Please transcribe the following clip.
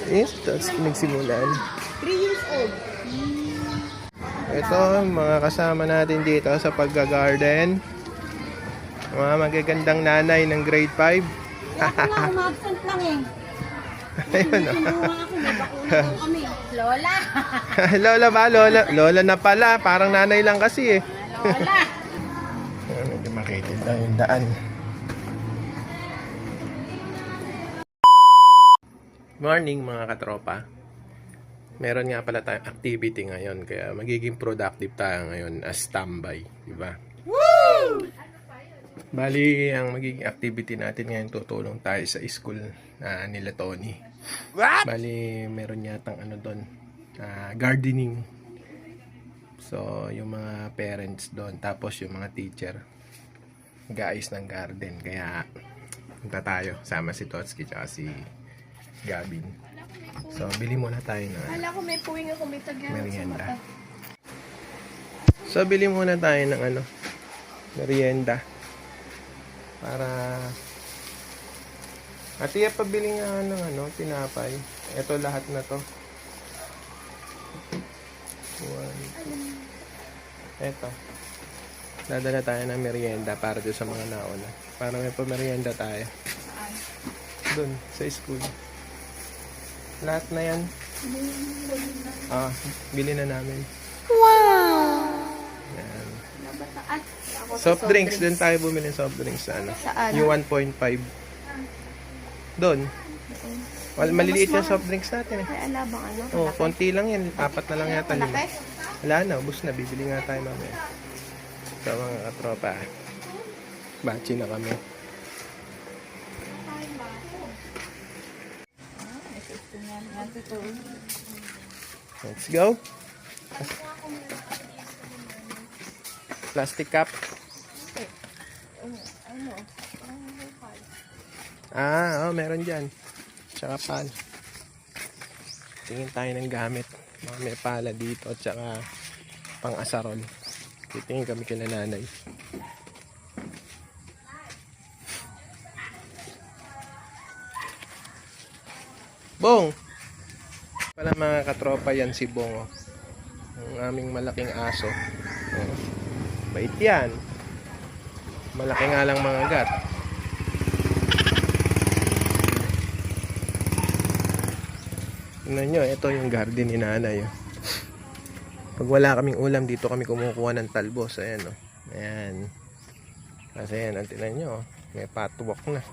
Yes, tapos nagsimulan. 3 years old. Ito, mga kasama natin dito sa pagga-garden. Mga magagandang nanay ng grade 5. Ako nga, umabsent lang eh. Ayun o. Sinuha ako, may bakuna daw kami. Lola! Lola ba? Lola na pala. Parang nanay lang kasi eh. Lola! Medyo makitid lang yung daan. Morning mga katropa. Meron nga pala tayong activity ngayon. Kaya magiging productive tayo ngayon as standby. Diba? Woo! Bali, ang magiging activity natin ngayon, tutulong tayo sa school nila Tony. What? Bali, meron yatang ano doon, gardening. So, yung mga parents doon, tapos yung mga teacher, guys ng garden. Kaya, punta tayo. Sama si Totski at si Gabin. So, bili muna tayo ng Hala ko may puwing ako, may tagyan sa merienda. mata. So, bili muna tayo ng merienda. Para Atiya, pabili nga ng tinapay. Ito lahat na to. Ito. Dadala tayo ng merienda para doon sa mga nauna. Para may pamerienda tayo. Doon, sa school. Lahat na yan. Bili na namin. Wow! Yan. Ako Soft drinks, doon tayo bumili ng soft drinks sa Saan? Yung 1.5. Doon. Maliliit yung soft drinks natin eh. Ay, alabang ano? Oh, konti lang yan. 4 na lang yata. 5. Malaki? Wala na, ubus na. Bibili nga tayo mamaya. So mga katropa, bachi na kami. Let's go. Plastic cup. Meron dyan. Tsaka pan. Tingin tayo ng gamit. May pala dito at tsaka pang asarol. Titingin kami kila nanay. Bong! Pala mga katropa, yan si Bong. Ang aming malaking aso. Bait yan. Malaki nga lang mga gat. Tingnan nyo, ito yung garden ni nanay. Pag wala kaming ulam, dito kami kumukuha ng talbos. Ayan o. Ayan. Kasi yan, tingnan nyo. May patwalk na.